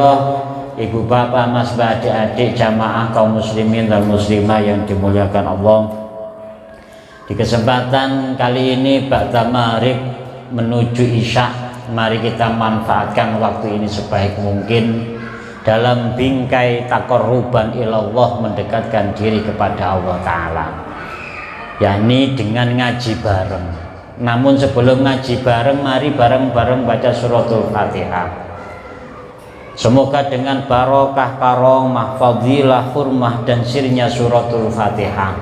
Allah, ibu bapak, mas, adik-adik, jamaah kaum muslimin dan muslimah yang dimuliakan Allah. Di kesempatan kali ini ba'da maghrib menuju isya, mari kita manfaatkan waktu ini sebaik mungkin dalam bingkai taqarruban ilallah, mendekatkan diri kepada Allah Ta'ala, yakni dengan ngaji bareng. Namun sebelum ngaji bareng, mari bareng-bareng baca suratul Fatihah. Semoga dengan barokah, karomah, fadilah, hurmah dan sirnya suratul Fatihah,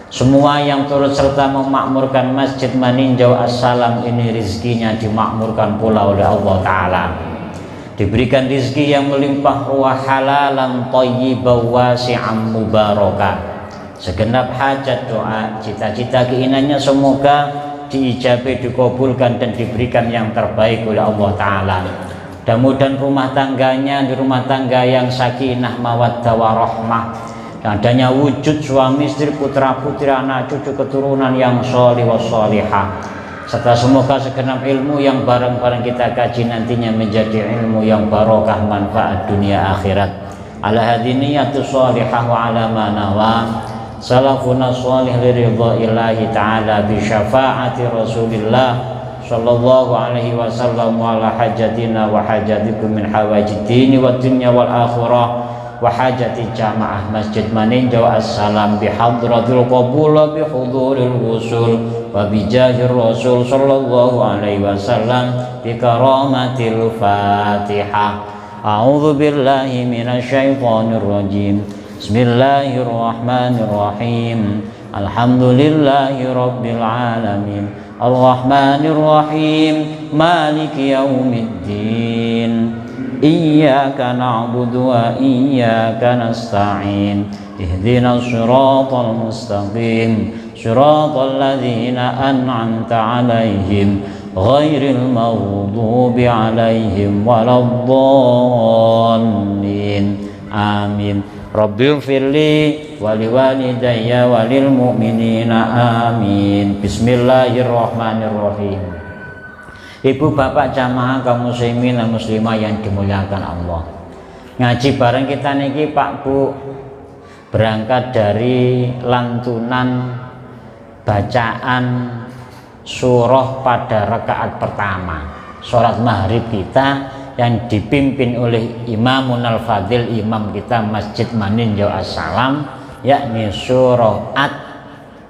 semua yang turut serta memakmurkan Masjid Maninjau Assalam ini rizkinya dimakmurkan pula oleh Allah Ta'ala, diberikan rizki yang melimpah ruah, halalan thayyiban wasi'an mubarakah. Segenap hajat, doa, cita-cita, keinginannya semoga diijabai, dikabulkan dan diberikan yang terbaik oleh Allah Ta'ala. Mudah-mudahan rumah tangganya di rumah tangga yang sakinah, mawaddah, warahmah, adanya wujud suami istri, putra putri, anak cucu keturunan yang sholih washolihah, serta semoga segenap ilmu yang bareng-bareng kita kaji nantinya menjadi ilmu yang barokah, manfaat dunia akhirat. Ala hadiniyatus sholihah wa ala ma nawa salafuna sholih liridha'illahi ta'ala bi syafaati Rasulillah sallallahu alaihi wasallam wa ala hajatina wa hajatikum min hawajid dini wa dunya wal akhirah wa hajati jamaah Masjid Maninjau Assalam bi hadratil qabul bi huduril wusul wa bi jahir Rasul sallallahu alaihi wasallam bi karamatil Fatihah. A'udzu billahi minasyaitonir rajim. Bismillahirrahmanirrahim. Alhamdulillahi rabbil alamin. Ar-Rahmanir-Rahim. Maliki yaumiddin. Iyyaka na'budu wa iyyaka nasta'in. Ihdinas siratal mustaqim. Siratal ladzina an'amta 'alaihim ghairil maghdubi 'alaihim waladdallin. Amin. Rabbighfirli wa liwalidayya wa lil mu'minina amin. Bismillahirrahmanirrahim. Ibu bapak jamaah kaum muslimin dan muslimah yang dimuliakan Allah, ngaji bareng kita niki Pak Bu berangkat dari lantunan bacaan surah pada rakaat pertama sholat maghrib kita yang dipimpin oleh Imamun Al-Fadil, imam kita Masjid Maninjau Assalam, yakni surah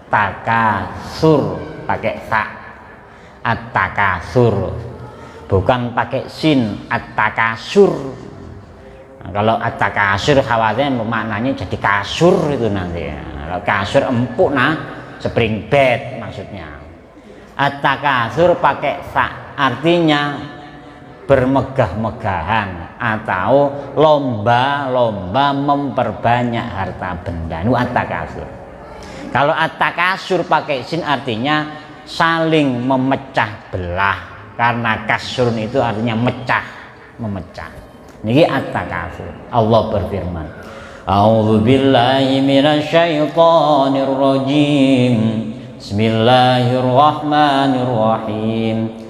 At-Takatsur, pakai ta, At-Takatsur, bukan pakai sin, At-Takasur. Nah, kalau At-Takasur khawatir maknanya jadi kasur itu nanti ya. Kalau kasur empuk, nah spring bed maksudnya. At-Takatsur pakai ta, artinya bermegah-megahan atau lomba-lomba memperbanyak harta benda. Itu at-takasur. Kalau at-takasur pakai sin artinya saling memecah belah, karena kasurun itu artinya mecah, memecah. Ini at-takasur. Allah berfirman, A'udzu billahi minasyaitonir rajim. Bismillahirrahmanirrahim.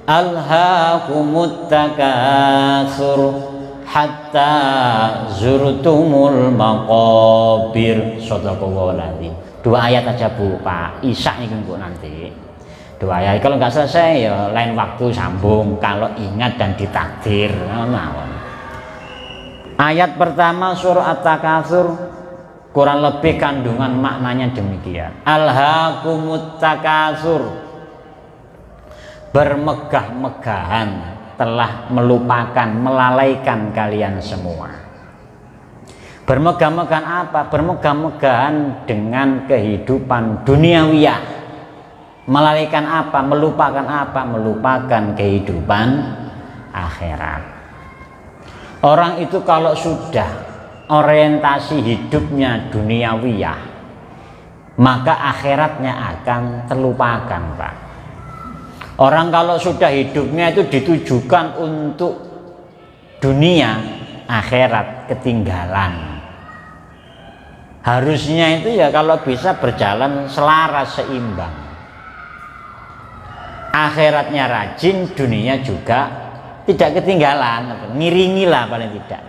Alhaakumut takatsur hatta zurtumul maqabir. Shadaqallahul adzim. Dua ayat aja Bu, Pak Isa ini Bu nanti. Dua ayat, kalau nggak selesai ya lain waktu sambung kalau ingat dan ditakdir. Ayat pertama surah At-Takatsur kurang lebih kandungan maknanya demikian. Alhaakumut takatsur, bermegah-megahan telah melupakan, melalaikan kalian semua. Bermegah-megahan apa? Bermegah-megahan dengan kehidupan duniawiyah. Melalaikan apa? Melupakan apa? Melupakan kehidupan akhirat. Orang itu kalau sudah orientasi hidupnya duniawiyah, maka akhiratnya akan terlupakan, Pak. Orang kalau sudah hidupnya itu ditujukan untuk dunia, akhirat ketinggalan. Harusnya itu ya kalau bisa berjalan selaras, seimbang. Akhiratnya rajin, dunia juga tidak ketinggalan, ngiringilah paling tidak.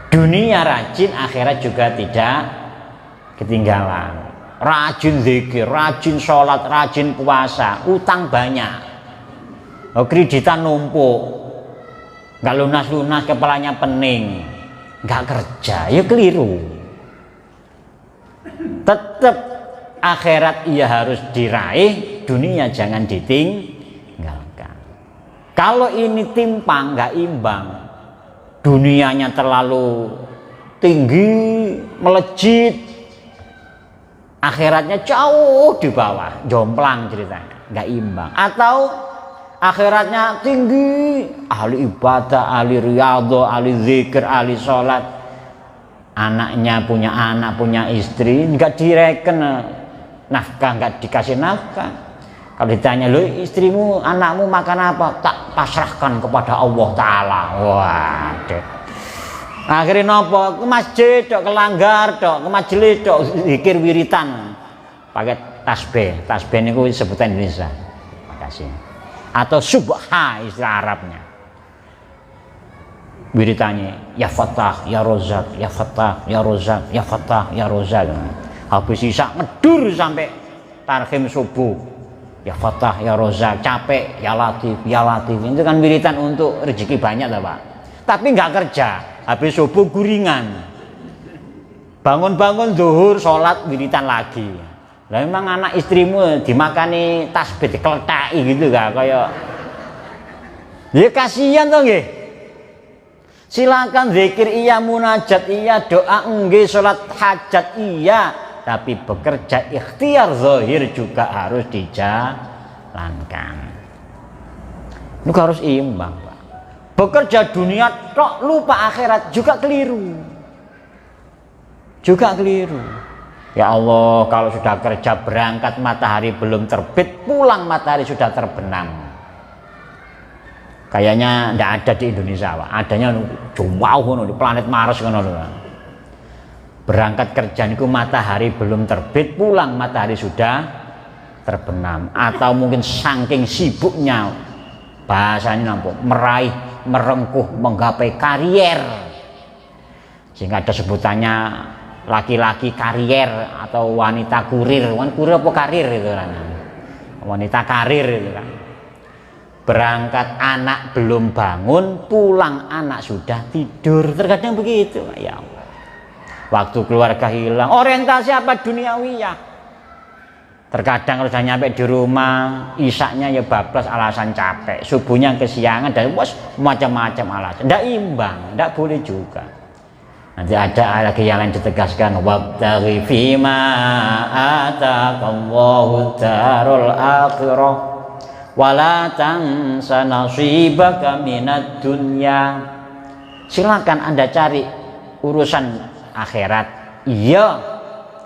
Dunia rajin, akhirat juga tidak ketinggalan. Rajin zikir, rajin sholat, rajin puasa, utang banyak, kreditan numpuk, nggak lunas-lunas, kepalanya pening, nggak kerja, ya keliru. Tetap akhirat ia harus diraih, dunia jangan ditinggalkan. Kalau ini timpang, nggak imbang, dunianya terlalu tinggi, melejit, akhiratnya jauh di bawah, jomplang ceritanya, nggak imbang. Atau akhiratnya tinggi, ahli ibadah, ahli riyadhah, ahli zikir, ahli sholat, anaknya punya anak, punya istri, nggak direken nafkah, nggak dikasih nafkah. Kalau ditanya, lo istrimu, anakmu makan apa? Tak pasrahkan kepada Allah Ta'ala. Waduh. Akhirnya nopo? Ke masjid, ke langgar, ke majelis, zikir wiritan. Pakai tasbih. Tasbih ini sebutan Indonesia. Makasih. Atau subha istilah Arabnya. Wiritannya, ya Fatah, ya Rozak, ya Fatah, ya Rozak, ya Fatah, ya Rozak. Habis sisa ngedur sampai tarhim subuh. Ya Fatah, ya Rozak, capek, ya Latif, ya Latif. Itu kan wiritan untuk rezeki banyak lah Pak. Tapi nggak kerja, habis subuh guringan. Bangun-bangun zuhur, sholat, wiritan lagi. Lah memang anak istrimu dimakani tasbih, dikeletai gitu gak? Kayak ya kasihan toh nggih. Silakan zikir iya, munajat iya, doa nggih, sholat hajat iya. Tapi bekerja ikhtiar zahir juga harus dijalankan. Itu harus imbang, Pak. Bekerja dunia tok lupa akhirat juga keliru. Juga keliru. Ya Allah, kalau sudah kerja berangkat matahari belum terbit, pulang matahari sudah terbenam. Kayaknya tidak ada di Indonesia, Pak. Adanya jauh di planet Mars kan. Berangkat kerja niku matahari belum terbit, pulang matahari sudah terbenam. Atau mungkin saking sibuknya, bahasanya nampak, meraih, merengkuh, menggapai karier, sehingga ada sebutannya laki-laki karier atau wanita kurir. Kurir apa karir itu kan? Wanita karir itu kan. Berangkat anak belum bangun, pulang anak sudah tidur. Terkadang begitu, ya Allah. Waktu keluarga hilang, orientasi apa? Duniawiyah. Terkadang kalau sudah nyampe di rumah, isaknya ya bablas alasan capek, subuhnya kesiangan, dan macam-macam alasan. Tidak imbang, tidak boleh juga. Nanti ada lagi yang lain ditegaskan, wabtaghi fima ataqallahu darul akhirah wala tansa nasibaka minad dunya. Silakan Anda cari urusan akhirat, iya,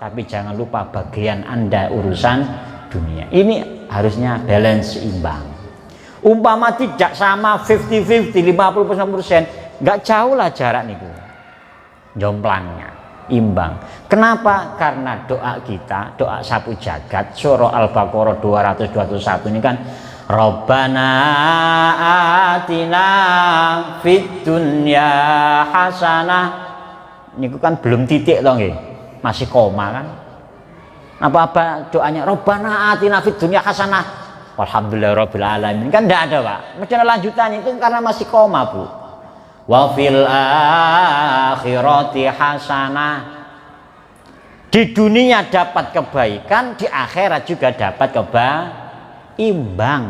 tapi jangan lupa bagian Anda urusan dunia. Ini harusnya balance, imbang. Umpama tidak sama 50-50, 50%, nggak jauh lah jarak niku. Jomplangnya imbang. Kenapa? Karena doa kita, doa sapu jagat, surah Al-Baqarah 221 ini kan, Rabbana atina fid dunya hasanah. Ini kan belum titik loh nggih, masih koma kan. Apa doanya Rabbana atina fid dunya hasanah walhamdulillahirabbil alamin, kan tidak ada Pak. Mesti lanjutannya itu karena masih koma Bu. Wa fil akhirati hasanah. Di dunia dapat kebaikan, di akhirat juga dapat imbang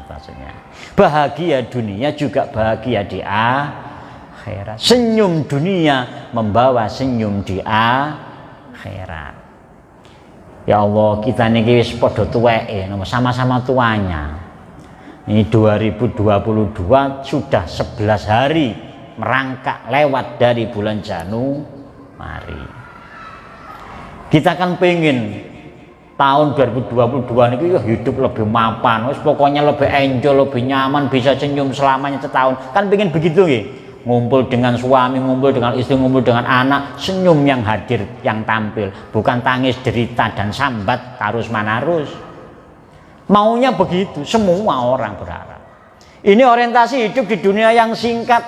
maksudnya. Bahagia dunia juga bahagia di akhirat. Senyum dunia membawa senyum di akhirat. Ya Allah, kita niki wis padha tuweke, sama-sama tuanya. Ini 2022 sudah 11 hari merangkak lewat dari bulan Januari. Kita kan pengen tahun 2022 ini hidup lebih mapan, pokoknya lebih enjoy, lebih nyaman, bisa senyum selamanya setahun. Kan pengen begitu nggih. Ngumpul dengan suami, ngumpul dengan istri, ngumpul dengan anak, senyum yang hadir, yang tampil, bukan tangis, derita dan sambat tarus manarus. Maunya begitu, semua orang berharap. Ini orientasi hidup di dunia yang singkat,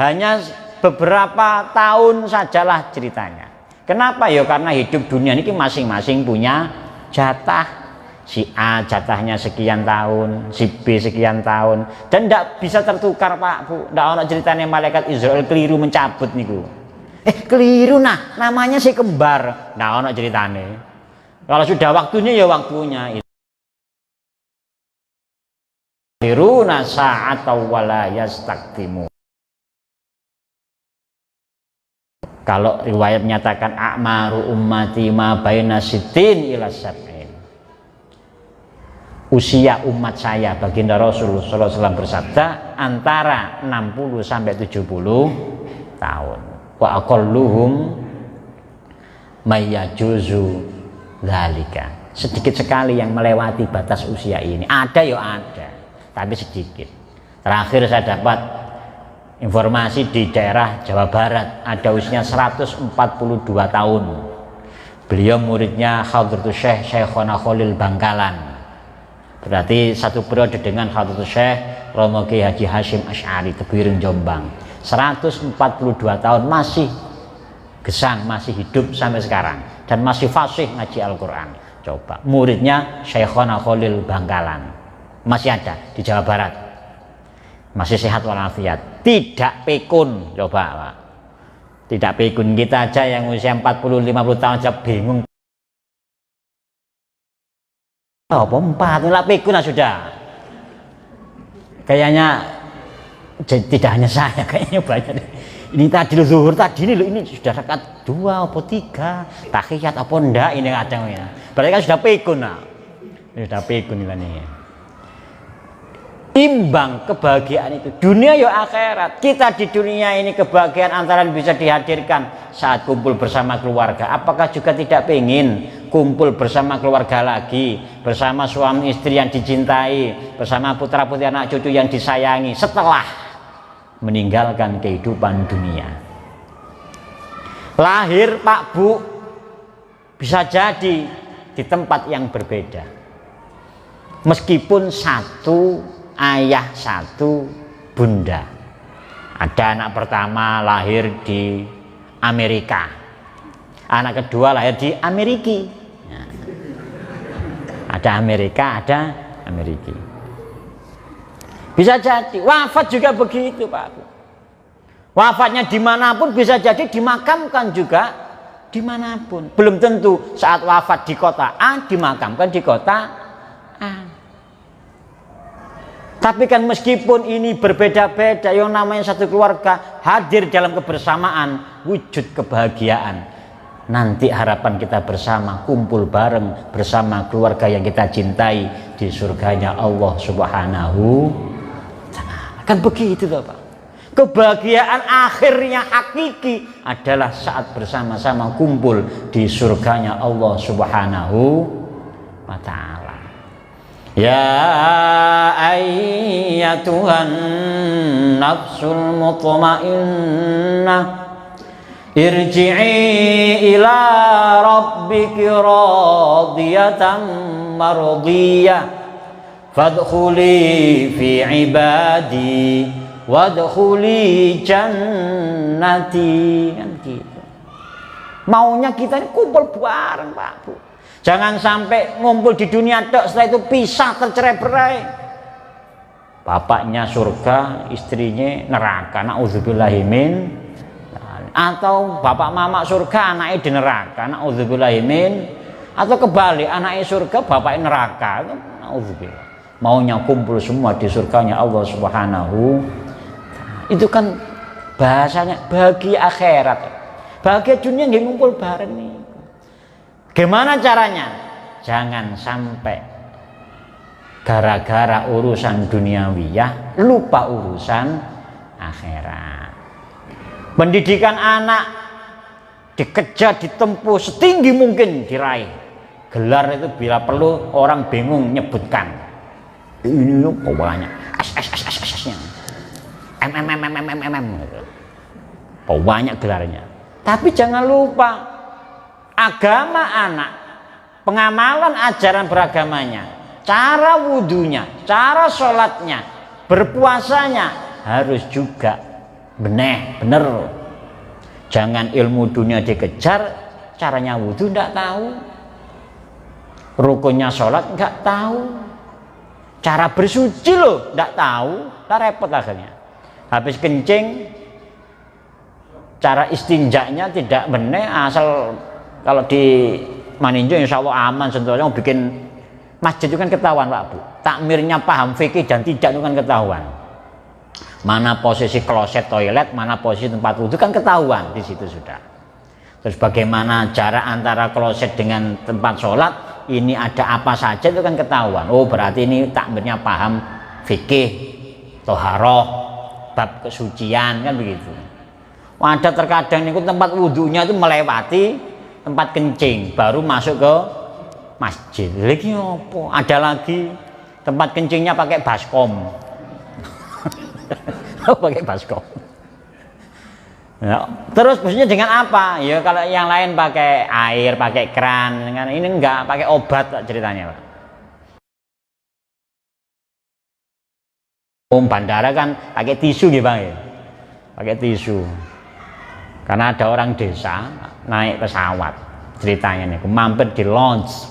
hanya beberapa tahun sajalah ceritanya. Kenapa ya? Karena hidup dunia ini masing-masing punya jatah. Si A jatahnya sekian tahun, si B sekian tahun, dan tidak bisa tertukar Pak Bu. Tidak ada ceritanya malaikat Israel keliru mencabut niku. Keliru nah, namanya si kembar. Tidak ada ceritanya. Kalau sudah waktunya ya waktunya. Keliru saat wala yastaktimu. Kalau riwayat menyatakan a'maru ummati ma baina sitin ila sab'in. Usia umat saya, baginda Rasulullah SAW bersabda, antara 60 sampai 70 tahun. Wa aqalluhum mayyajuzu dzalika. Sedikit sekali yang melewati batas usia ini. Ada ya ada, tapi sedikit. Terakhir saya dapat informasi di daerah Jawa Barat ada usianya 142 tahun. Beliau muridnya Hadratus Syekh Syekhona Khalil Bangkalan. Berarti satu periode dengan Hadratus Syekh Romo Kiai Haji Hasyim Asy'ari Tebuireng Jombang. 142 tahun masih gesang, masih hidup sampai sekarang dan masih fasih ngaji Al-Qur'an. Coba, muridnya Syekhona Khalil Bangkalan. Masih ada di Jawa Barat. Masih sehat walafiat, tidak pikun. Coba Pak. Tidak pikun, kita aja yang usia 40-50 tahun aja bingung. Apa 4 nilai pikun sudah. Kayaknya tidak hanya saya, kayaknya banyak. Ini tadi zuhur tadi ini sudah rakaat 2 atau 3, tahiyat apa enggak ini kadang ya. Berarti kan sudah pikun nah. Sudah pikun ini. Imbang kebahagiaan itu dunia ya akhirat. Kita di dunia ini kebahagiaan antara bisa dihadirkan saat kumpul bersama keluarga. Apakah juga tidak pengen kumpul bersama keluarga lagi, bersama suami istri yang dicintai, bersama putra putri anak cucu yang disayangi setelah meninggalkan kehidupan dunia? Lahir Pak Bu bisa jadi di tempat yang berbeda, meskipun satu ayah satu bunda. Ada anak pertama lahir di Amerika, anak kedua lahir di Amerika. Ada Amerika, ada Amerika. Bisa jadi wafat juga begitu Pak. Wafatnya dimanapun, bisa jadi dimakamkan juga dimanapun. Belum tentu saat wafat di kota A dimakamkan di kota A. Tapi kan meskipun ini berbeda-beda, yang namanya satu keluarga hadir dalam kebersamaan, wujud kebahagiaan. Nanti harapan kita bersama, kumpul bareng bersama keluarga yang kita cintai di surganya Allah Subhanahu wa Ta'ala. Kan begitu loh Pak. Kebahagiaan akhirnya hakiki adalah saat bersama-sama kumpul di surganya Allah Subhanahu wa Ta'ala. Ya ayyatuhan nafsul mutmainnah, irji'i ila rabbiki radiyatan mardiyah, fadkhuli fi ibadi wadkhuli jannati. Kan gitu. Maunya kita ini kumpul bareng Pak Bu. Jangan sampai ngumpul di dunia tok, setelah itu pisah tercerai-berai. Bapaknya surga, istrinya neraka. Nauzubillahi min. Atau bapak mama surga, anaknya di neraka. Nauzubillahi min. Atau kebalik, anaknya surga, bapaknya neraka. Nauzubillah. Maunya kumpul semua di surganya Allah Subhanahu. Itu kan bahasanya bahagia akhirat. Bahagia dunia nggak ngumpul bareng nih. Gimana caranya? Jangan sampai gara-gara urusan duniawiyah lupa urusan akhirat. Pendidikan anak dikejar, ditempuh setinggi mungkin diraih. Gelar itu bila perlu orang bingung nyebutkan. Ini banyak S-nya. Banyak gelarnya. Tapi jangan lupa agama anak, pengamalan ajaran beragamanya, cara wudhunya, cara sholatnya, Berpuasanya harus juga bener. Jangan ilmu dunia dikejar, caranya wudhu ndak tahu, rukunnya sholat nggak tahu, cara bersuci loh ndak tahu, lah repot akhirnya. Habis kencing, cara istinjaknya tidak bener, asal kalau di maninjo insya Allah aman, sentuhnya bikin masjid itu kan ketahuan Pak Bu, takmirnya paham fikih dan tidak itu kan ketahuan, mana posisi kloset toilet, mana posisi tempat wudhu kan ketahuan di situ sudah. Terus bagaimana jarak antara kloset dengan tempat sholat, ini ada apa saja itu kan ketahuan. Oh berarti ini takmirnya paham fikih, toharoh, bab kesucian kan begitu. Ada terkadang itu tempat wudhunya itu melewati tempat kencing baru masuk ke masjid. Lagi apa? Ada lagi tempat kencingnya pakai baskom. Pakai baskom. Ya, terus maksudnya dengan apa? Ya kalau yang lain pakai air, pakai keran, dengan ini enggak pakai obat ceritanya, Pak. Bandara kan pakai tisu gitu Bang ya. Pakai tisu. Karena ada orang desa naik pesawat. Ceritanya nih, mampir di lounge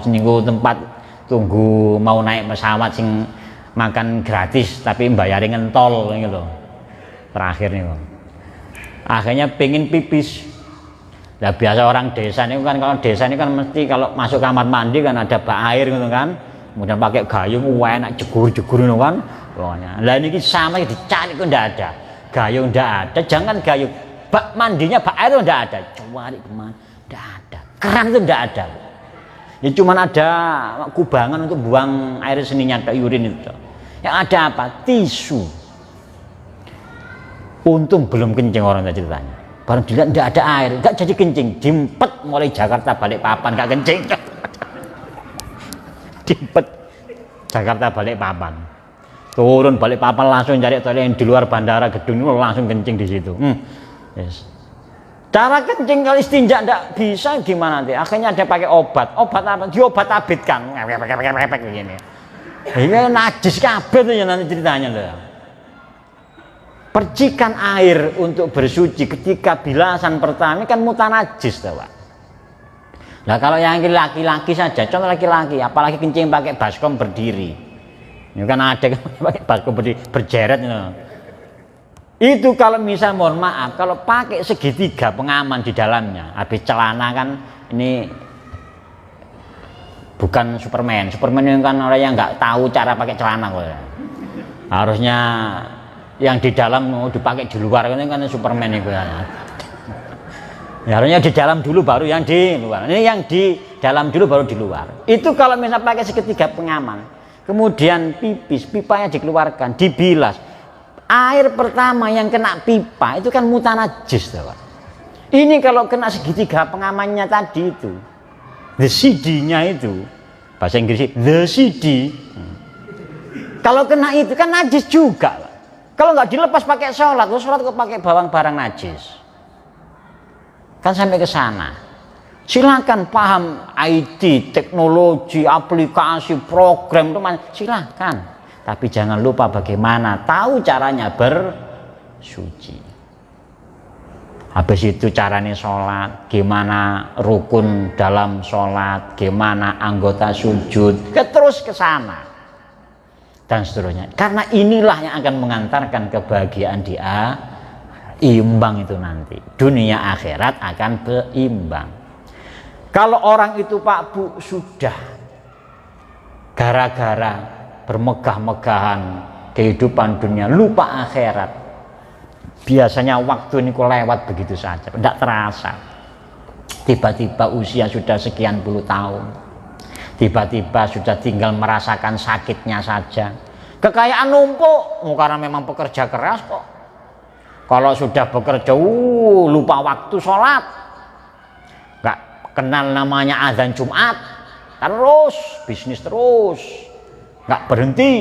niku tempat tunggu mau naik pesawat sing makan gratis tapi bayarin ngentol gitu. Terakhir nih Bang. Akhirnya pengen pipis. Nah biasa orang desa ini kan, kalau desa ini kan mesti kalau masuk kamar mandi kan ada bak air gitu kan, kemudian pakai gayung enak jegur gitu kan pokoknya. Lah ini sama dicari kok ndak ada, gayung ndak ada, jangan gayung, bak mandinya bak air itu ndak ada, cari kemana ndak ada, keran itu ndak ada, ya cuma ada kubangan untuk buang air seninya atau urin itu. Yang ada apa? Tisu. Untung belum kencing orang tadi ceritanya. Baru dilihat tidak ada air, nggak jadi kencing. Dimpet mulai Jakarta balik papan nggak kencing. Dimpet Jakarta balik papan. Turun balik papan langsung cari toilet yang di luar bandara gedung itu langsung kencing di situ. Yes. Cara kencing kalau istinja nggak bisa gimana nanti? Akhirnya ada pakai obat. Obat apa? Diobat abitkan. Begini. Ini najis kabeh tuh ya nanti ceritanya loh. Percikan air untuk bersuci ketika bilasan pertama kan mutanajis tuh Pak. Nah kalau yang laki-laki saja, contoh laki-laki, apalagi kencing pakai baskom berdiri, ini kan ada pakai baskom berdiri berjeret, itu kalau misal mohon maaf, kalau pakai segitiga pengaman di dalamnya, habis celana kan ini bukan Superman yang kan orang yang nggak tahu cara pakai celana kok. Harusnya yang di dalam mau dipakai di luar kan Superman itu ya. Harusnya di dalam dulu baru yang di luar. Ini yang di dalam dulu baru di luar. Itu kalau misalnya pakai segitiga pengaman, kemudian pipis, pipanya dikeluarkan, dibilas. Air pertama yang kena pipa itu kan mutanajis, Pak. Ini kalau kena segitiga pengamannya tadi itu, the CD-nya itu, bahasa Inggris the CD. Kalau kena itu kan najis juga, Pak. Kalau nggak dilepas pakai sholat kok pakai bawang barang najis. Kan sampai ke sana. Silakan paham IT, teknologi, aplikasi, program itu silakan. Tapi jangan lupa bagaimana tahu caranya bersuci. Habis itu caranya sholat, gimana rukun dalam sholat, gimana anggota sujud, terus ke sana. Dan seterusnya, karena inilah yang akan mengantarkan kebahagiaan dia imbang itu nanti, dunia akhirat akan berimbang. Kalau orang itu Pak Bu sudah gara-gara bermegah-megahan kehidupan dunia lupa akhirat, biasanya waktu ini kok lewat begitu saja, tidak terasa. Tiba-tiba usia sudah sekian puluh tahun, tiba-tiba sudah tinggal merasakan sakitnya saja. Kekayaan numpuk, karena memang pekerja keras kok. Kalau sudah bekerja, lupa waktu sholat, nggak kenal namanya azan Jumat, terus bisnis terus, nggak berhenti.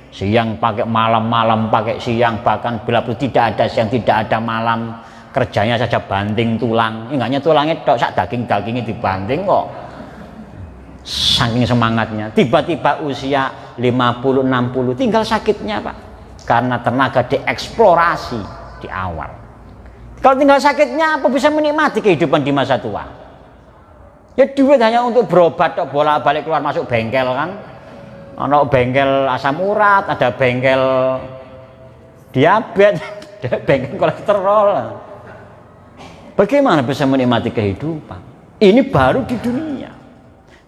Siang pakai malam pakai siang, bahkan bila tidak ada siang tidak ada malam, kerjanya saja banting tulang. Enggaknya tulangnya tok, sak dagingnya dibanting kok. Saking semangatnya, tiba-tiba usia 50-60 tinggal sakitnya Pak. karena tenaga dieksplorasi di awal. Kalau tinggal sakitnya apa bisa menikmati kehidupan di masa tua? Ya duit hanya untuk berobat, bolak-balik keluar masuk bengkel kan. Ada bengkel asam urat, ada bengkel diabetes, ada bengkel kolesterol. Bagaimana bisa menikmati kehidupan? Ini baru di dunia,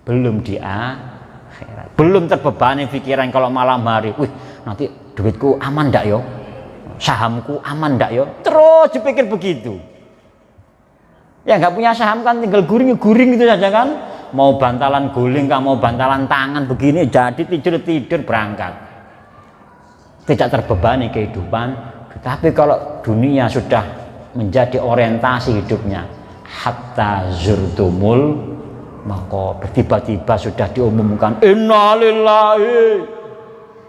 belum di akhirat. Belum terbebani pikiran kalau malam hari, wih nanti duitku aman ndak yo? Sahamku aman ndak yo? Terus dipikir begitu. Ya nggak punya saham kan tinggal guring itu saja kan. Mau bantalan guling, mau bantalan tangan begini jadi tidur berangkat. Tidak terbebani kehidupan. Tapi kalau dunia sudah menjadi orientasi hidupnya, hatta zurtumul maqabir, tiba-tiba sudah diumumkan innalillahi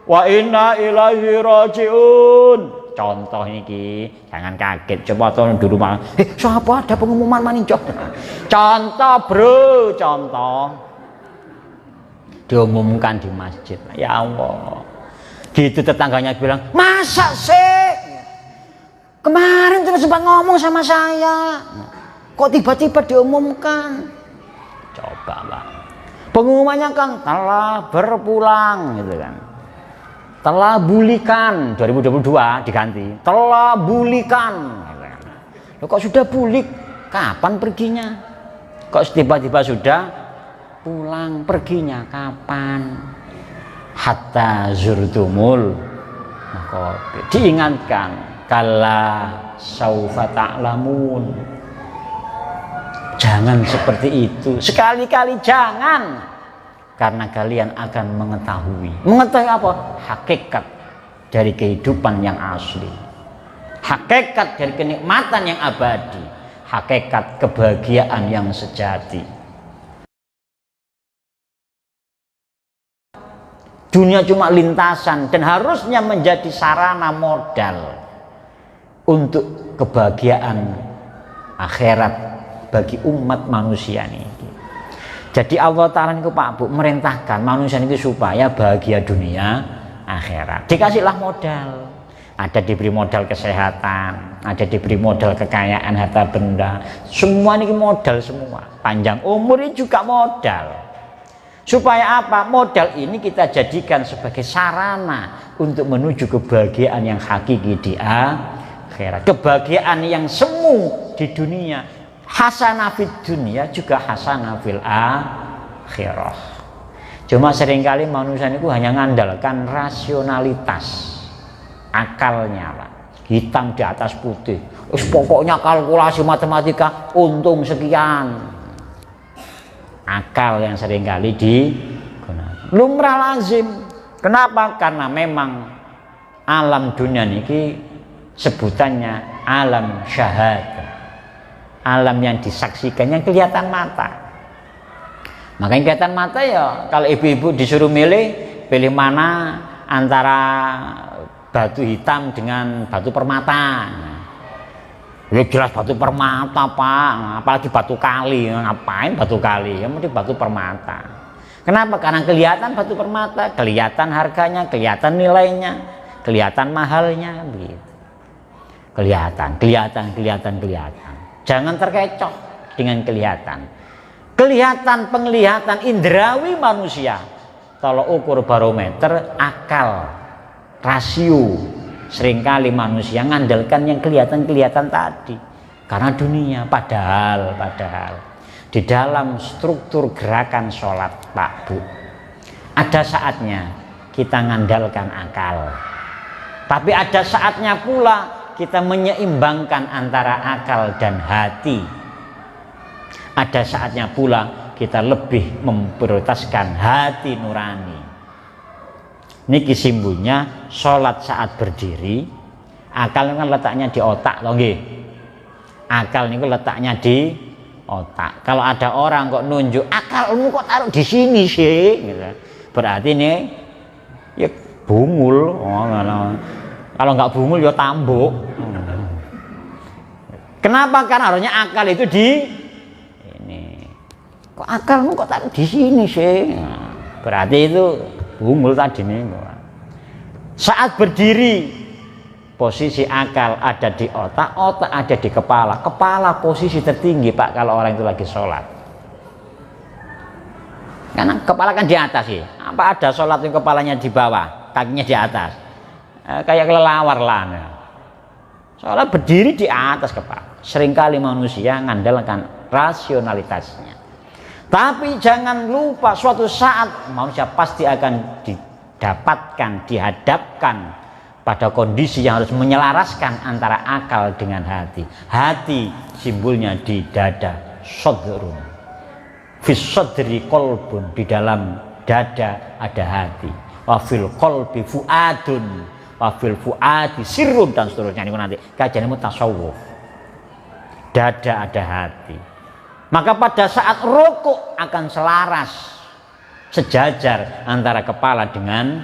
wa inna ilaihi rajiun. Contoh ini jangan kaget, coba tonton di rumah. Siapa ada pengumuman maninjok? Contoh bro, contoh diumumkan di masjid. Ya Allah, gitu tetangganya bilang, masa sih? Kemarin terus sempat ngomong sama saya, kok tiba-tiba diumumkan? Coba bang, pengumumannya kan telah berpulang gitu kan. Telah bulikan 2022 diganti telah bulikan. Loh, kok sudah bulik? Kapan perginya? Kok tiba-tiba sudah pulang? Perginya kapan? Hatta zurtumul maqabir. Diingatkan, kala saufa ta'lamun. Jangan seperti itu. Sekali-kali jangan. Karena kalian akan mengetahui apa? Hakikat dari kehidupan yang asli, hakikat dari kenikmatan yang abadi, hakikat kebahagiaan yang sejati. Dunia cuma lintasan dan harusnya menjadi sarana modal untuk kebahagiaan akhirat bagi umat manusia ini. Jadi Allah Ta'ala itu Pak Bu merintahkan manusia itu supaya bahagia dunia akhirat. Dikasihlah modal. Ada diberi modal kesehatan, ada diberi modal kekayaan harta benda. Semua ini modal semua. Panjang umur ini juga modal. Supaya apa? Modal ini kita jadikan sebagai sarana untuk menuju kebahagiaan yang hakiki di akhirat. Kebahagiaan yang semu di dunia. Hasanah fid dunia juga hasanah fil akhirah. Cuma seringkali manusia itu hanya mengandalkan rasionalitas, akalnya lah, hitam di atas putih. Pokoknya kalkulasi matematika untung sekian. Akal yang seringkali digunakan. Lumrah lazim. Kenapa? Karena memang alam dunia ini sebutannya alam syahadah. Alam yang disaksikan, yang kelihatan mata. Makanya kelihatan mata ya, kalau ibu-ibu disuruh pilih mana antara batu hitam dengan batu permata. Ya jelas batu permata Pak, apalagi batu kali, ngapain batu kali, yang penting batu permata. Kenapa? Karena kelihatan batu permata, kelihatan harganya, kelihatan nilainya, kelihatan mahalnya, begitu. Kelihatan. Jangan terkecoh dengan kelihatan. Penglihatan indrawi manusia. Kalau ukur barometer, akal, rasio. Seringkali manusia ngandalkan yang kelihatan tadi. Karena dunia, padahal di dalam struktur gerakan sholat Pak Bu, ada saatnya kita ngandalkan akal. Tapi ada saatnya pula kita menyeimbangkan antara akal dan hati. Ada saatnya pula kita lebih memprioritaskan hati nurani. Niki simbolnya sholat saat berdiri. Akal kan letaknya di otak, loh nggih. Akal niku letaknya di otak. Kalau ada orang kok nunjuk akalmu kok taruh di sini sih, gitu. Berarti ini ya bungul. Kalau nggak bungul ya tambuk. Kenapa? Karena harusnya akal itu di ini. Kok akalmu kok taruh di sini sih? Berarti itu bungul tadi nih. Saat berdiri posisi akal ada di otak, otak ada di kepala. Kepala posisi tertinggi Pak kalau orang itu lagi sholat. Karena kepala kan di atas sih. Apa ada sholat yang kepalanya di bawah, kakinya di atas? Kayak kelelawar lah. Soalnya berdiri di atas kepala. Seringkali manusia mengandalkan rasionalitasnya. Tapi jangan lupa suatu saat manusia pasti akan didapatkan, dihadapkan pada kondisi yang harus menyelaraskan antara akal dengan hati. Hati simbolnya di dada, sodrun. Fis sodri kolbun, di dalam dada ada hati. Wafil kolbi fuadun, wafil fuadi sirrun, dan seterusnya. Ini nanti kajian ilmu tasawuf. Dada ada hati. Maka pada saat rukuk akan selaras, sejajar antara kepala dengan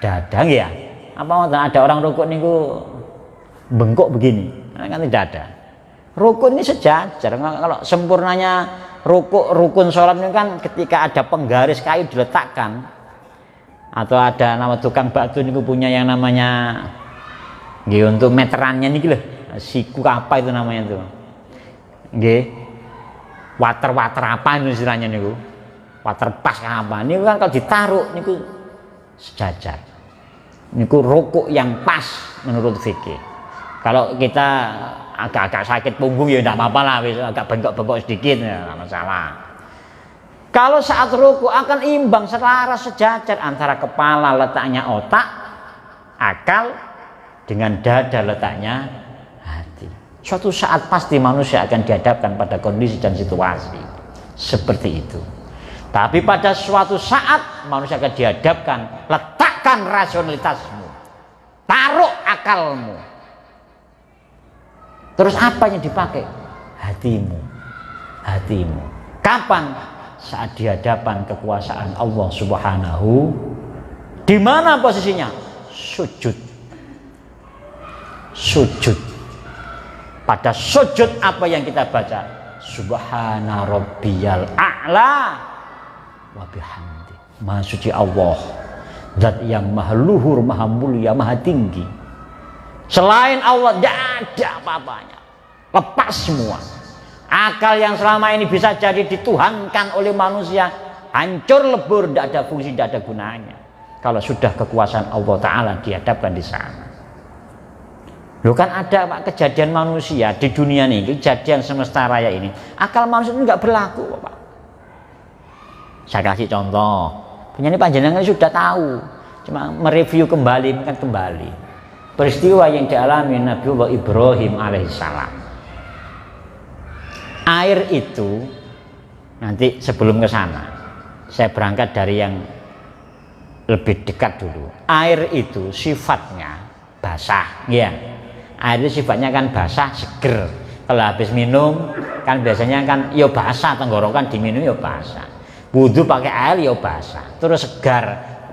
dada, ya. Apa ada orang rukuk niku bengkok begini, kan tidak ada. Rukuk ini sejajar. Kalau sempurnanya rukun sholat ini kan ketika ada penggaris kayu diletakkan, atau ada nama tukang batu niku punya yang namanya untuk meterannya nih loh, siku apa itu namanya tuh, water apa itu istilahnya niku, water pas apa, niku kan kalau ditaruh niku sejajar. Niku rukuk yang pas menurut fikih. Kalau kita agak-agak sakit punggung ya tidak apa-apa lah, agak bengkok-bengkok sedikit ya tidak masalah. Kalau saat rukuk akan imbang, selaras, sejajar antara kepala letaknya otak, akal, dengan dada letaknya hati. Suatu saat pasti manusia akan dihadapkan pada kondisi dan situasi seperti itu. Tapi pada suatu saat manusia akan dihadapkan, letakkan rasionalitasmu, taruh akalmu. Terus apa yang dipakai? Hatimu. Hatimu. Kapan? Saat di hadapan kekuasaan Allah Subhanahu. Di mana posisinya? Sujud. Sujud. Pada sujud apa yang kita baca? Subhana rabbiyal a'la wa bihamdi. Maha suci Allah, zat yang maha luhur, maha mulia, maha tinggi. Selain Allah tidak ada apa-apanya, lepas semua. Akal yang selama ini bisa jadi dituhankan oleh manusia hancur lebur, tidak ada fungsi, tidak ada gunanya kalau sudah kekuasaan Allah Ta'ala dihadapkan di sana. Loh kan ada Pak, kejadian manusia di dunia ini, kejadian semesta raya ini, akal manusia itu nggak berlaku Pak. Saya kasih contoh, penyanyi panjenengan sudah tahu, cuma mereview kembali, kan kembali peristiwa yang dialami Nabiullah Ibrahim alaihissalam. Air itu nanti sebelum ke sana, saya berangkat dari yang lebih dekat dulu. Air itu sifatnya basah, ya. Air itu sifatnya kan basah, seger. Kalau habis minum kan biasanya kan yo basah, tenggorokan diminum yo basah. Wudhu pakai air ya basah, terus segar,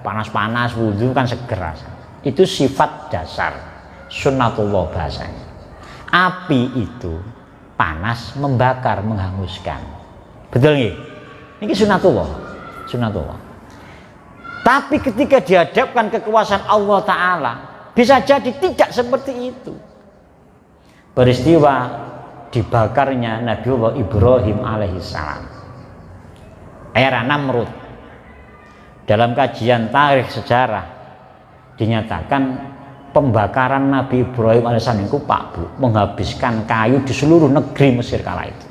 panas-panas wudhu kan seger rasa. Itu sifat dasar sunnatullah bahasanya. Api itu panas, membakar, menghanguskan. Betul nggih? Ini sunnatullah, sunnatullah. Tapi ketika dihadapkan kekuasaan Allah Ta'ala, bisa jadi tidak seperti itu. Peristiwa dibakarnya Nabiullah Ibrahim alaihissalam, era Namrud. Dalam kajian tarikh sejarah dinyatakan pembakaran Nabi Ibrahim alaihissalam itu Pak Bu, menghabiskan kayu di seluruh negeri Mesir kala itu.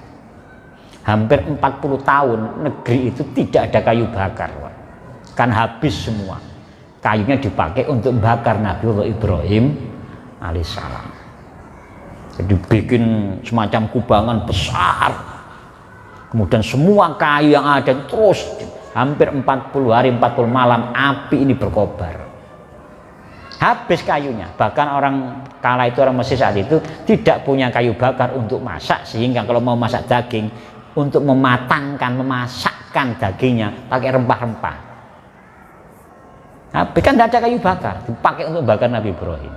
Hampir 40 tahun negeri itu tidak ada kayu bakar Pak. Kan habis semua. Kayunya dipakai untuk bakar Nabiullah Ibrahim alaihissalam. Jadi bikin semacam kubangan besar. Kemudian semua kayu yang ada terus hampir 40 hari 40 malam api ini berkobar. Habis kayunya. Bahkan orang kala itu, orang Mesir saat itu tidak punya kayu bakar untuk masak, sehingga kalau mau masak daging, untuk mematangkan, memasakkan dagingnya pakai rempah-rempah. Habis kan tidak ada kayu bakar, dipakai untuk bakar Nabi Ibrahim.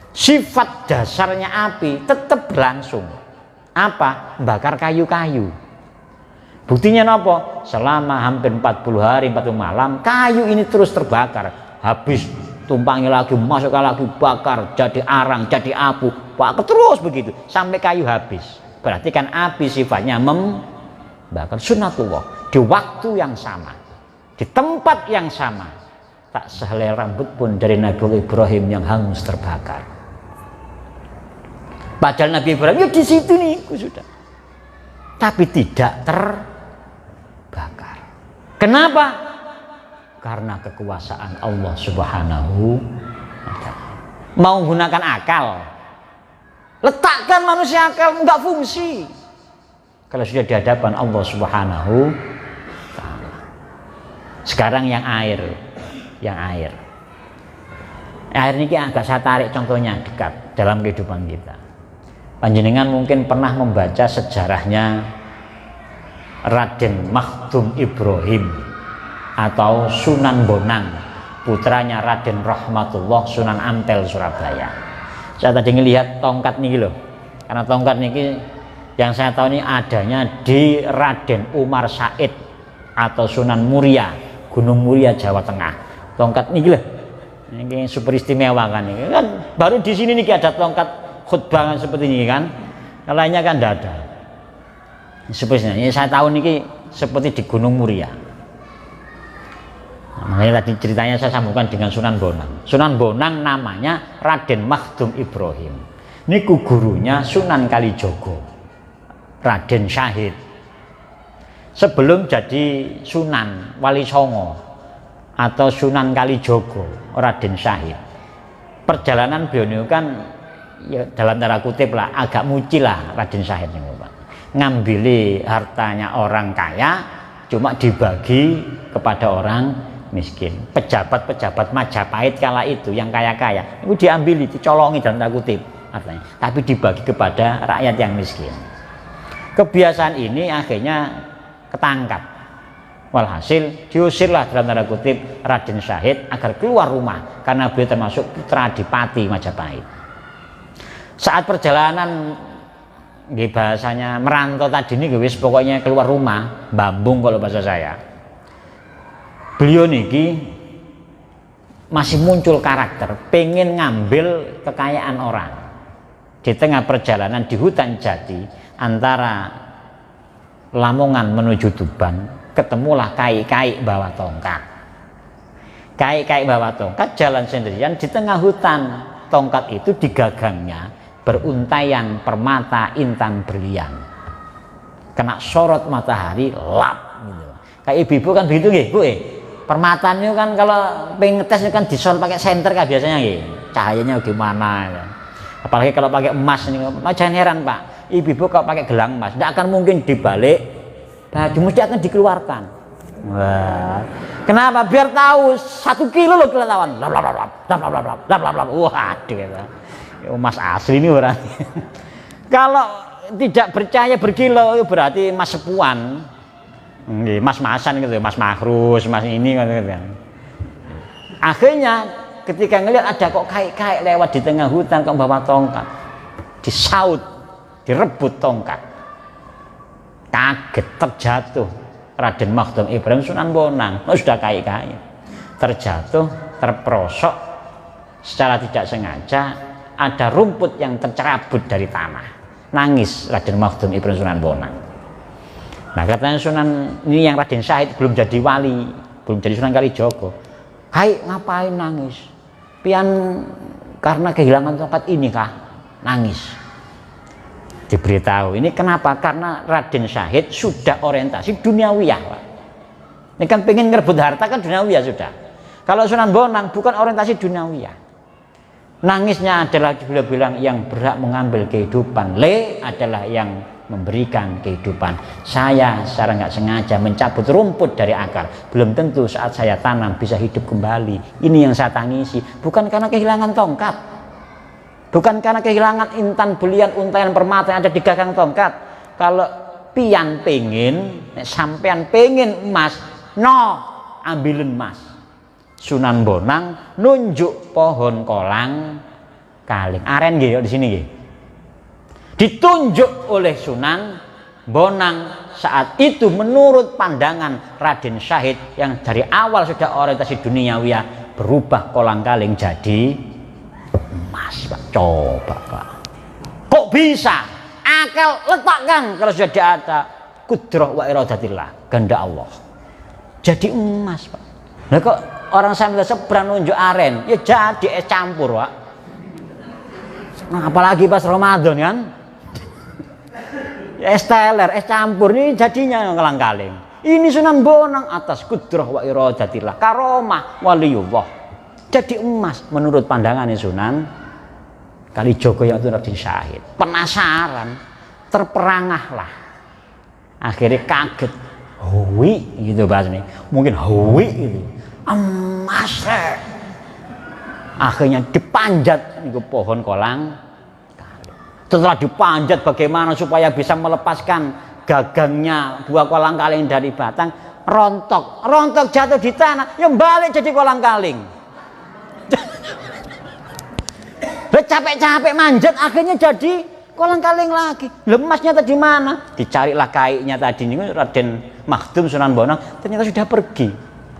Sifat dasarnya api tetap berlangsung. Apa? Bakar kayu-kayu. Buktinya apa? Selama hampir 40 hari 40 malam kayu ini terus terbakar. Habis tumpangnya lagi, masukkan lagi, bakar, jadi arang, jadi abu, bakar terus begitu sampai kayu habis. Berarti kan api sifatnya membakar. Sunnatullah di waktu yang sama, di tempat yang sama, tak sehelai rambut pun dari Nabi Ibrahim yang hangus terbakar. Padahal Nabi Ibrahim ya di situ nih sudah, tapi tidak terbakar. Kenapa? Karena kekuasaan Allah Subhanahu wa Ta'ala. Mau gunakan akal, letakkan manusia akal enggak fungsi kalau sudah di hadapan Allah Subhanahu wa Ta'ala. Sekarang yang air ini agak saya tarik contohnya dekat dalam kehidupan kita. Panjenengan mungkin pernah membaca sejarahnya Raden Makhdum Ibrahim atau Sunan Bonang, putranya Raden Rahmatullah Sunan Ampel Surabaya. Saya tadi ngelihat tongkat nih loh, karena tongkat nih yang saya tahu ini adanya di Raden Umar Said atau Sunan Muria, Gunung Muria, Jawa Tengah. Tongkat nih loh, ini super istimewa kan, ini kan baru di sini nih ada tongkat khutbah seperti ini kan, yang lainnya kan tidak ada. Sepertinya ini saya tahu nih seperti di Gunung Muria. Makanya tadi ceritanya saya sambungkan dengan Sunan Bonang. Sunan Bonang namanya Raden Makhdum Ibrahim. Ini gurunya Sunan Kalijogo, Raden Syahid. Sebelum jadi Sunan Wali Songo atau Sunan Kalijogo, Raden Syahid, perjalanan beliau ini kan ya, dalam tanda kutip lah agak muci lah Raden Syahid ini, Pak. Ngambil hartanya orang kaya cuma dibagi kepada orang miskin. Pejabat-pejabat Majapahit kala itu yang kaya-kaya itu diambil, dicolongi dalam tanda kutip artinya, tapi dibagi kepada rakyat yang miskin. Kebiasaan ini akhirnya ketangkap, walhasil diusirlah dalam tanda kutip Raden Syahid agar keluar rumah karena beliau termasuk putra Adipati Majapahit. Saat perjalanan bahasanya merantau tadi ini wis pokoknya keluar rumah, bambung kalau bahasa saya. Beliau niki masih muncul karakter, pengen ngambil kekayaan orang. Di tengah perjalanan di hutan jati antara Lamongan menuju Tuban, ketemulah kai-kai bawa tongkat. Kai-kai bawa tongkat jalan sendirian di tengah hutan. Tongkat itu digagangnya beruntaian permata intan berlian. Kena sorot matahari, lap gitu. Kayak ibu-ibu kan begitu nggih, Bu. Permatanya kan kalau pengen ngetes kan disol pakai senter kan biasanya nggih. Cahayanya gimana ya. Apalagi kalau pakai emas ini, jangan heran Pak. Ibu-ibu kalau pakai gelang emas, tidak akan mungkin dibalik baju, mesti akan dikeluarkan. Wah, kenapa? Biar tahu 1 kilo loh kelihatan. Waduh, emas asli ini berarti. Kalau tidak percaya berkilo berarti emas sepuan. Mas-masan gitu, mas makrus, mas ini gitu. Akhirnya ketika ngelihat ada kok kai-kai lewat di tengah hutan kok bawa tongkat, disaut, direbut tongkat, kaget, terjatuh Raden Makhdum Ibrahim Sunan Bonang, sudah kai-kai, terjatuh, terperosok secara tidak sengaja, ada rumput yang tercerabut dari tanah, nangis Raden Makhdum Ibrahim Sunan Bonang. Nah katanya Sunan ini yang Raden Syahid belum jadi wali, belum jadi Sunan Kalijogo. Hai, ngapain nangis? Pian karena kehilangan tongkat ini kah? Nangis. Diberitahu ini kenapa? Karena Raden Syahid sudah orientasi duniawiyah, Pak. Ini kan pengen ngerebut harta kan duniawiyah sudah. Kalau Sunan Bonang bukan orientasi duniawiyah. Nangisnya adalah beliau bilang yang berhak mengambil kehidupan, le adalah yang memberikan kehidupan. Saya secara nggak sengaja mencabut rumput dari akar, belum tentu saat saya tanam bisa hidup kembali. Ini yang saya tangisi, bukan karena kehilangan tongkat, bukan karena kehilangan intan belian untaian permata yang ada di gagang tongkat. Kalau pian pengen, sampean pengen emas, no, ambilin emas. Sunan Bonang nunjuk pohon kolang kaling. Aren nggih di sini nggih. Ditunjuk oleh Sunan Bonang saat itu menurut pandangan Raden Syahid yang dari awal sudah orientasi duniawiyah, berubah kolang-kaling jadi emas, Pak. Coba, Pak. Kok bisa? Akal letakkan kalau sudah ada kudrah wa iradatillah, kehendak Allah. Jadi emas, Pak. Nah kok orang sambil seberang nunjuk aren, ya jadi es campur, Pak. Nah, apalagi pas Ramadan kan. Es teler, es campur ini jadinya kolang-kaling. Ini Sunan Bonang atas kudrah wa iradatillah, karomah waliullah. Jadi emas menurut pandangan Sunan Kalijogo yang itu Raden Syahid. Penasaran, terperangahlah. Akhirnya kaget, hui gitu bahasanya. Mungkin hui gitu. Emas. Akhirnya dipanjat ke pohon kolang. Setelah dipanjat bagaimana supaya bisa melepaskan gagangnya buah kolang-kaling dari batang, rontok jatuh di tanah, yang balik jadi kolang-kaling. Capek-capek manjat akhirnya jadi kolang-kaling lagi. Lemasnya tadi mana? Dicarilah kaiknya tadi ini Raden Makhdum Sunan Bonang, ternyata sudah pergi.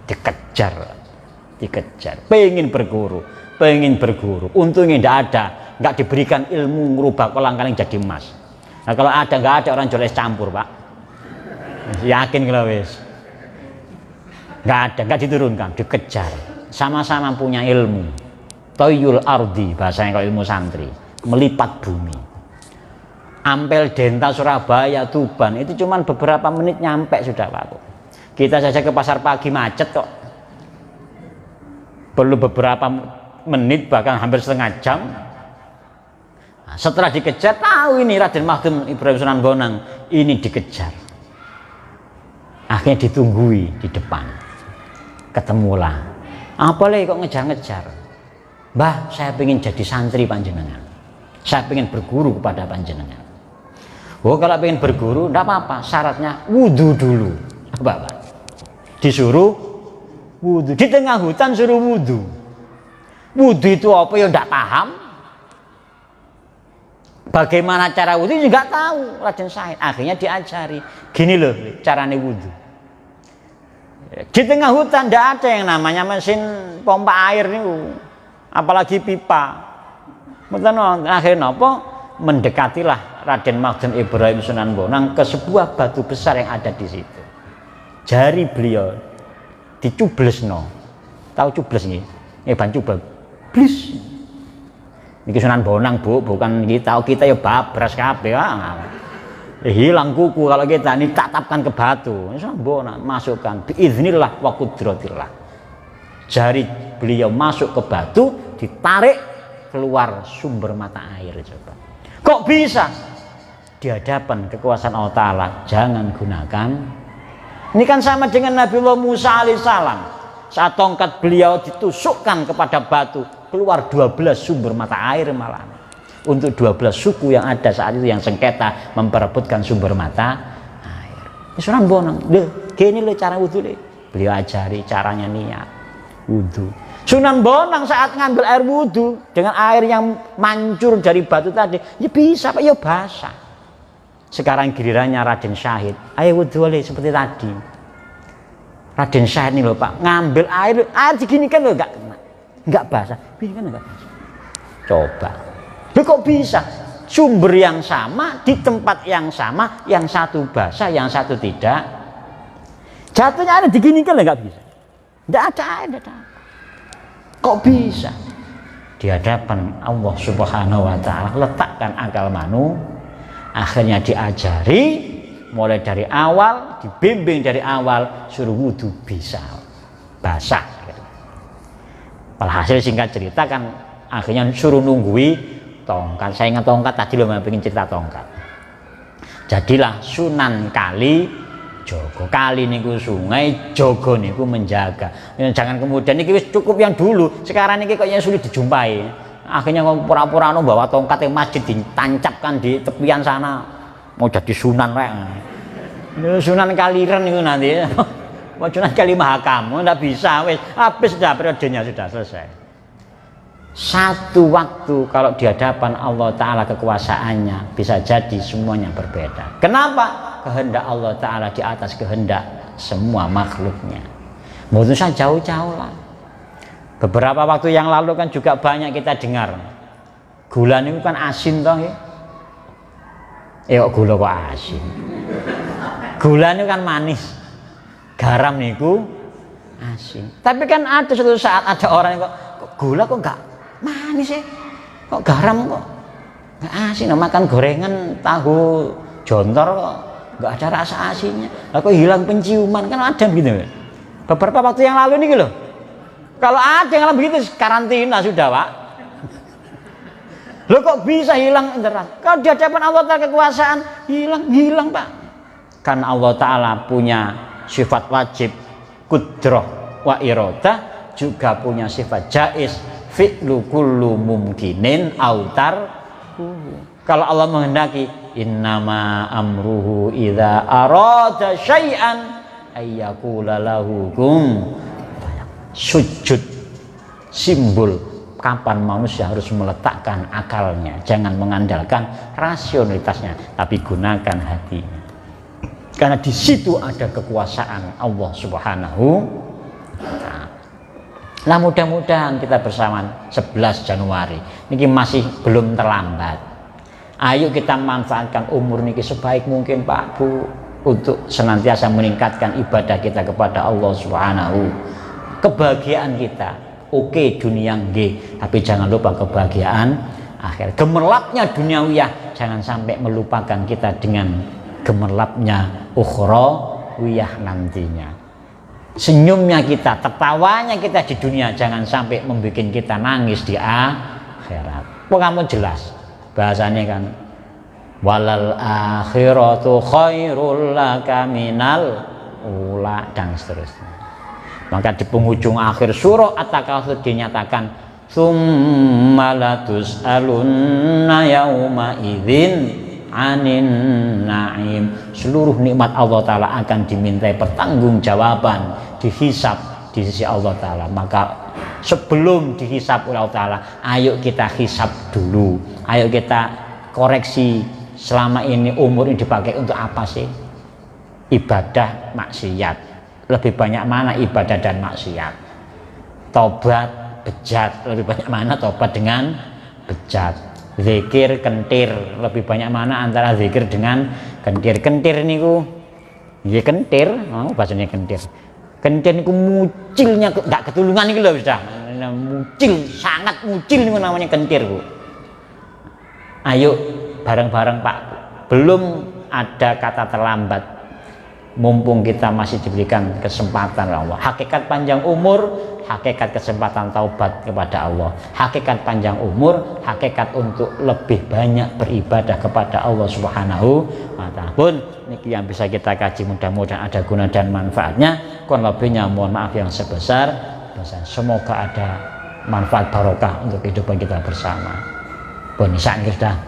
Dikejar. Pengen berguru. Untungnya tidak ada, nggak diberikan ilmu merubah kolang-kaling jadi emas. Nah kalau ada nggak ada orang jual es campur, Pak. Yakin kalau wis. Nggak ada, nggak diturunkan, dikejar. Sama-sama punya ilmu. Toyul ardi bahasanya kalau ilmu santri, melipat bumi. Ampel Denta Surabaya Tuban itu cuma beberapa menit nyampe sudah, Pak. Kita saja ke pasar pagi macet kok. Perlu beberapa menit bahkan hampir setengah jam. Nah, setelah dikejar tahu ini Raden Makhdum Ibrahim Sunan Bonang ini dikejar. Akhirnya ditunggui di depan. Ketemulah. Apalagi kok ngejar-ngejar. Mbah, saya ingin jadi santri panjenengan. Saya ingin berguru kepada panjenengan. Oh, kalau ingin berguru, enggak apa-apa. Syaratnya wudhu dulu. Apa? Disuruh wudhu. Di tengah hutan suruh wudhu. Wudhu itu apa ya enggak paham. Bagaimana cara wudhu juga enggak tahu. Raden Syahid akhirnya diajari. Gini loh caranya wudhu. Di tengah hutan enggak ada yang namanya mesin pompa air nih. Apalagi pipa. Akhirnya apa? Mendekatilah Raden Makhdum Ibrahim Sunan Bonang ke sebuah batu besar yang ada di situ. Jari beliau dicublesno. Tahu cubles nggih? Ban cubel. Blis. Niki Sunan Bonang, Bu, bukan kita. Tahu kita ya babras kabeh. Hilang kuku kalau kita ini tatapkan ke batu. Sunan Bonang masukkan biiznillah wa qudratillah. Jari beliau masuk ke batu, ditarik keluar sumber mata air. Coba. Kok bisa? Di hadapan kekuasaan Allah Ta'ala jangan gunakan. Ini kan sama dengan Nabiullah Musa alaihissalam. Saat tongkat beliau ditusukkan kepada batu, keluar 12 sumber mata air malah. Untuk 12 suku yang ada saat itu yang sengketa memperebutkan sumber mata air. Ini Sunan Bonang, gini loh cara wudhu deh. Beliau ajari caranya niat wudhu. Sunan Bonang saat ngambil air wudhu dengan air yang mancur dari batu tadi, ya bisa Pak, ya basah. Sekarang gilirannya Raden Syahid, ayo wudhu oleh seperti tadi. Raden Syahid nih loh Pak, ngambil air diginikan loh nggak basah, begini nggak basah. Coba, loh kok bisa? Sumber yang sama di tempat yang sama, yang satu basah, yang satu tidak. Jatuhnya ada diginikan loh nggak bisa. Nggak ada air, nggak ada. Kok bisa? Di hadapan Allah Subhanahu wa Ta'ala letakkan akal manu, akhirnya diajari mulai dari awal, dibimbing dari awal, suruh wudhu bisa basah. Walhasil singkat cerita kan akhirnya suruh nunggui tongkat. Saya ingat tongkat tadi loh, pengen cerita tongkat. Jadilah Sunan Kali Jogo. Kali niku sungai, Jogo niku menjaga. Jangan kemudian niki wis cukup yang dulu. Sekarang niki kayaknya sulit dijumpai. Akhirnya pura-pura bawa tongkat yang masjid ditancapkan di tepian sana. Mau jadi sunan rek. Sunan Kaliren niku nanti. Mau Sunan Kali Mahakam, enggak bisa wis. Habis sudah periodenya sudah selesai. Satu waktu kalau di hadapan Allah Ta'ala kekuasaannya bisa jadi semuanya berbeda. Kenapa? Kehendak Allah Ta'ala di atas kehendak semua makhluknya. Mungkin saya jauh-jauh lah. Beberapa waktu yang lalu kan juga banyak kita dengar gula itu kan asin toh ya. Kok gula kok asin? Gula itu kan manis, garam niku asin. Tapi kan ada suatu saat ada orang yang kok gula kok nggak manis ya? Kok garam kok nggak asin? Makan gorengan tahu jontor kok nggak ada rasa asinnya. Lah kok hilang penciuman, kan ada gitu. Beberapa waktu yang lalu nih loh. Kalau ada yang begitu karantina sudah Pak. Lo kok bisa hilang internet? Kalau di hadapan Allah Ta'ala kekuasaan hilang Pak. Karena Allah Ta'ala punya sifat wajib kudrah wa iradah, juga punya sifat jaiz fi'lu kullu mumkinin autar. Kalau Allah menghendaki innama amruhu idza arada syai'an ayyakula lahu kun. Sujud simbol kapan manusia harus meletakkan akalnya, jangan mengandalkan rasionalitasnya, tapi gunakan hatinya. Karena di situ ada kekuasaan Allah Subhanahu wa Ta'ala. Nah, mudah-mudahan kita bersama 11 Januari ini masih belum terlambat. Ayo kita manfaatkan umur niki sebaik mungkin Pak Bu untuk senantiasa meningkatkan ibadah kita kepada Allah Subhanahu. Kebahagiaan kita oke dunia nggih, tapi jangan lupa kebahagiaan akhir. Gemerlapnya duniawiyah jangan sampai melupakan kita dengan gemerlapnya ukhrawiyah nantinya. Senyumnya kita, tertawanya kita di dunia jangan sampai membuat kita nangis di akhirat. Kamu jelas bahasanya kan, walal akhiratu khairul laka minal ula dan seterusnya. Maka di penghujung akhir surah At-Takatsur dinyatakan summa latus'alunna yauma idzin anin na'im. Seluruh nikmat Allah Ta'ala akan dimintai pertanggungjawaban, dihisab di sisi Allah Ta'ala. Maka sebelum dihisab oleh Allah Ta'ala, ayo kita hisab dulu, ayo kita koreksi selama ini umur ini dipakai untuk apa sih? Ibadah, maksiat. Lebih banyak mana ibadah dan maksiat? Tobat, bejat, lebih banyak mana tobat dengan bejat? Zikir, kentir, lebih banyak mana antara zikir dengan kentir? Kentir niku, ya kentir, bahasanya kentir. Kentir niku mucilnya nggak ketulungan niku loh sudah, mucil, sangat mucil niku namanya kentir Bu. Ayo bareng-bareng Pak, belum ada kata terlambat. Mumpung kita masih diberikan kesempatan Allah. Hakikat panjang umur, hakikat kesempatan taubat kepada Allah. Hakikat panjang umur, hakikat untuk lebih banyak beribadah kepada Allah Subhanahu wa Ta'ala. Pun ini yang bisa kita kaji, mudah-mudahan ada guna dan manfaatnya. Kurang lebihnya mohon maaf yang sebesar. Semoga ada manfaat barokah untuk kehidupan kita bersama. Pun saat ini sudah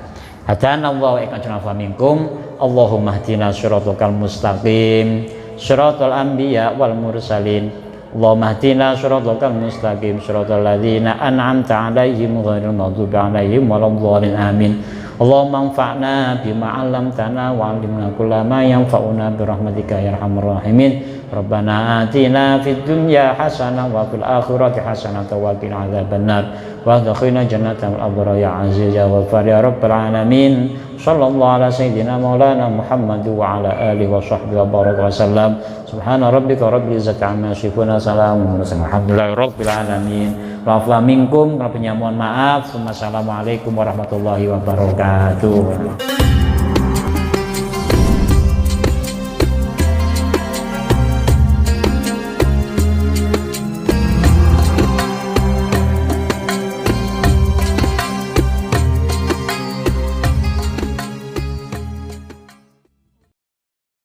hadana Allah wa iqajna minkum. Allahumma hdina shiratal mustaqim shiratal anbiya wal mursalin. Allahumma hdina shiratal mustaqim shiratal ladzina an'amta 'alaihim ghairil maghdubi 'alaihim waladdallin amin. Allahumma anfa'na bima 'allamtana wa 'allimna kullama yanfa'una bi rahmatika ya arhamar rahimin. Rabbana atina fid dunya hasanah wa fil akhirati hasanah wa qina adzabannar wa adkhilna jannatal abrar ya aziz ya ghafar ya rabbal alamin. Sallallahu ala sayyidina maulana Muhammad wa ala alihi wa sahbihi wa baraka wa sallam. Subhana rabbika rabbil izzati amma yasifun, salamun alhamdulillahi rabbil alamin. Wa afa minkum, mohon maaf. Wassalamualaikum warahmatullahi wabarakatuh.